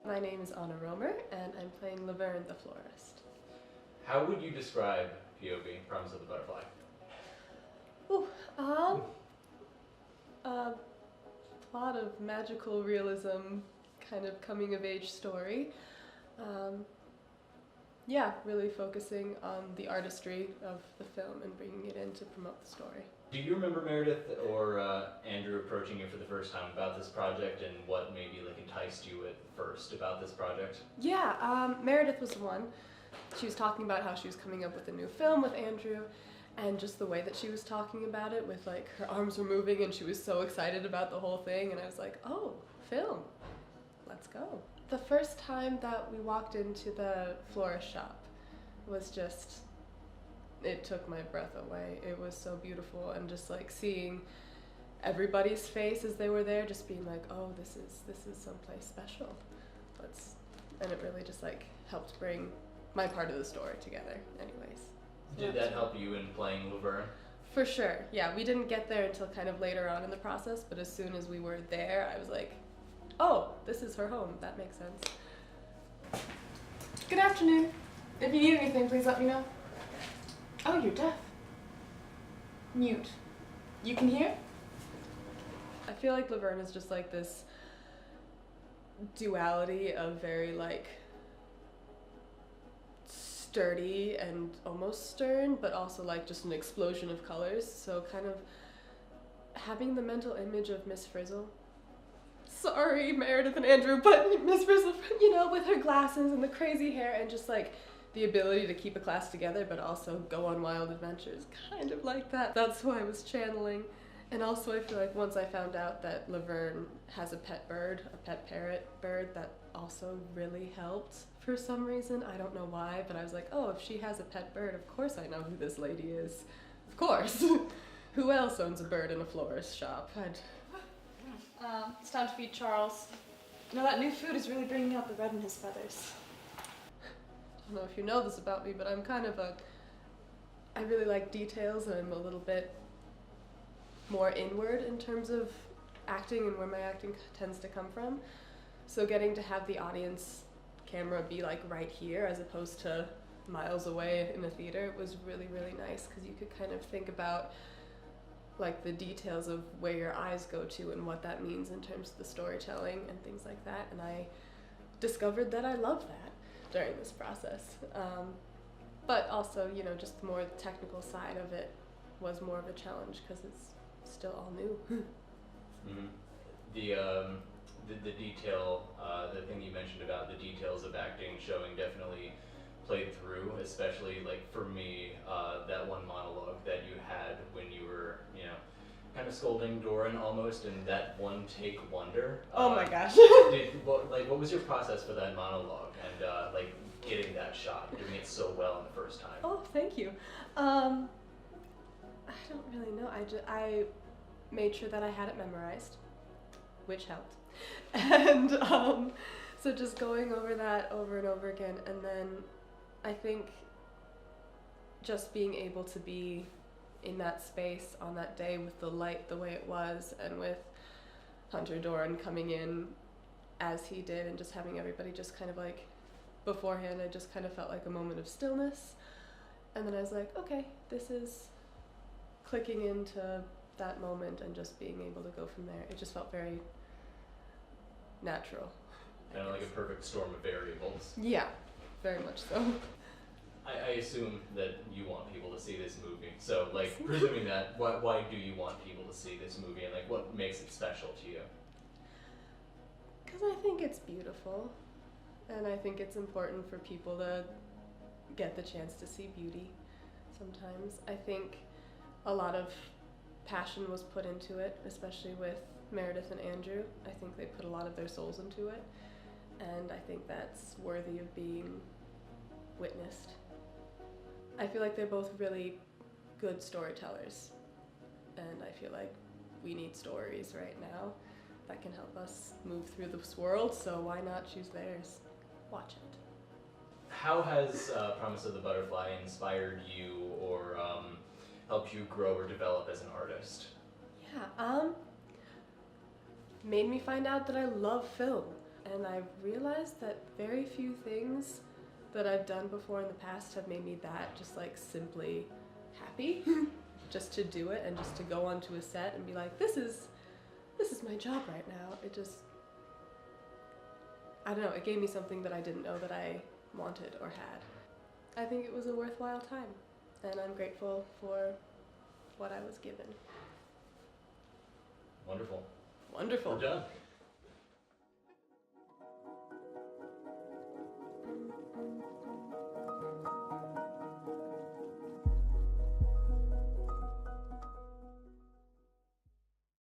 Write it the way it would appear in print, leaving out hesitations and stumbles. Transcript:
My name is Anna Roemer, and I'm playing Laverne the florist. How would you describe POV, Promise of the Butterfly? Ooh, a lot of magical realism, kind of coming-of-age story. Yeah, really focusing on the artistry of the film and bringing it in to promote the story. Do you remember Meredith or Andrew approaching you for the first time about this project, and what maybe enticed you at first about this project? Yeah, Meredith was the one. She was talking about how she was coming up with a new film with Andrew, and just the way that she was talking about it with her arms were moving and she was so excited about the whole thing, and I was like, oh, film, let's go. The first time that we walked into the florist shop was just, it took my breath away. It was so beautiful, and just seeing everybody's face as they were there, just being like, oh, this is someplace special. And it really just helped bring my part of the story together anyways. Did that help you in playing Laverne? For sure, yeah. We didn't get there until kind of later on in the process, but as soon as we were there, I was like, oh, this is her home. That makes sense. Good afternoon. If you need anything, please let me know. Oh, you're deaf. Mute. You can hear? I feel like Laverne is just this duality of very sturdy and almost stern, but also just an explosion of colors. So kind of having the mental image of Miss Frizzle. Sorry, Meredith and Andrew, but Miss Frizzle, with her glasses and the crazy hair, and just the ability to keep a class together, but also go on wild adventures, kind of like that. That's who I was channeling. And also I feel like once I found out that Laverne has a pet bird, a pet parrot bird, that also really helped for some reason. I don't know why, but I was like, oh, if she has a pet bird, of course I know who this lady is. Of course. Who else owns a bird in a florist shop? It's time to feed Charles. That new food is really bringing out the red in his feathers. I don't know if you know this about me, but I'm kind of I really like details, and I'm a little bit more inward in terms of acting and where my acting tends to come from. So getting to have the audience camera be right here as opposed to miles away in a theater was really, really nice, because you could kind of think about the details of where your eyes go to and what that means in terms of the storytelling and things like that. And I discovered that I love that during this process. But also, just the more technical side of it was more of a challenge, because it's still all new. Mm-hmm. The detail, the thing you mentioned about the details of acting showing definitely played through, especially for me, that one monologue that you had when you were, kind of scolding Doran almost, and that one take wonder. Oh my gosh. What was your process for that monologue, and getting that shot, doing it so well in the first time? Oh, thank you. I don't really know. I made sure that I had it memorized, which helped. And so just going over that over and over again, and then I think just being able to be in that space on that day with the light the way it was, and with Hunter Doran coming in as he did, and just having everybody just kind of beforehand, I just kind of felt like a moment of stillness. And then I was like, okay, this is clicking into that moment, and just being able to go from there. It just felt very natural. Kind of like a perfect storm of variables. Yeah, very much so. I assume that you want people to see this movie. So, presuming that, why do you want people to see this movie, and what makes it special to you? Because I think it's beautiful, and I think it's important for people to get the chance to see beauty sometimes. I think a lot of passion was put into it, especially with Meredith and Andrew. I think they put a lot of their souls into it, and I think that's worthy of being witnessed. I feel like they're both really good storytellers, and I feel like we need stories right now that can help us move through this world, so why not choose theirs? Watch it. How has Promise of the Butterfly inspired you, or helped you grow or develop as an artist? Yeah, made me find out that I love film. and I realized that very few things that I've done before in the past have made me that just like simply happy. Just to do it and just to go onto a set and be like, this is my job right now. It just, I don't know, it gave me something that I didn't know that I wanted or had. I think it was a worthwhile time, and I'm grateful for what I was given. Wonderful. Wonderful. We're done.